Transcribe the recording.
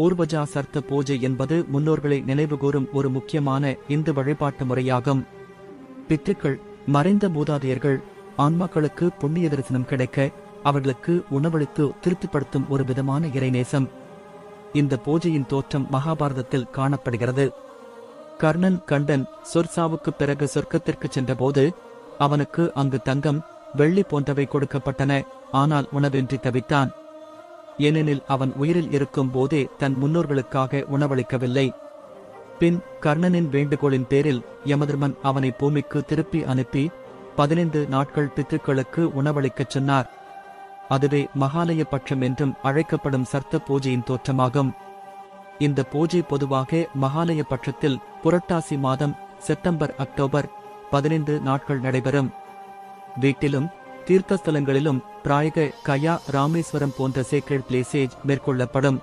பூர்வஜா சர்த்த பூஜை என்பது முன்னோர்களை நினைவுகூரும் ஒரு முக்கியமான இந்து வழிபாட்டு முறையாகும். பித்ருக்கள், மறைந்த மூதாதையர்கள், ஆன்மாக்களுக்கு புண்ணிய தரிசனம் கிடைக்க அவர்களுக்கு உணவளித்து திருப்திப்படுத்தும் ஒரு விதமான இறைநேசம். இந்த பூஜையின் தோற்றம் மகாபாரதத்தில் காணப்படுகிறது. கர்ணன் கண்டன் சொர்சாவுக்குப் பிறகு சொர்க்கத்திற்கு சென்றபோது அவனுக்கு அங்கு தங்கம், வெள்ளி போன்றவை கொடுக்கப்பட்டன. ஆனால் உணவின்றி தவித்தான். ஏனெனில் அவன் உயிரில் இருக்கும் போதே தன் முன்னோர்களுக்காக உணவளிக்கவில்லை. பின் கர்ணனின் வேண்டுகோளின் பேரில் யமதர்மன் அவனை பூமிக்கு திருப்பி அனுப்பி 15 நாட்கள் பித்ருக்களுக்கு உணவளிக்கச் சொன்னார். அதுவே மகாலய பட்சம் என்றும் அழைக்கப்படும் சர்த்த பூஜையின் தோற்றமாகும். இந்த பூஜை பொதுவாக மகாலய பட்சத்தில் புரட்டாசி மாதம் செப்டம்பர் அக்டோபர் 15 நாட்கள் நடைபெறும். வீட்டிலும் தீர்த்தஸ்தலங்களிலும் பிராயக கயா, ராமேஸ்வரம் போன்ற சேக்ரெட் பிளேசேஜ் மேற்கொள்ளப்படும்.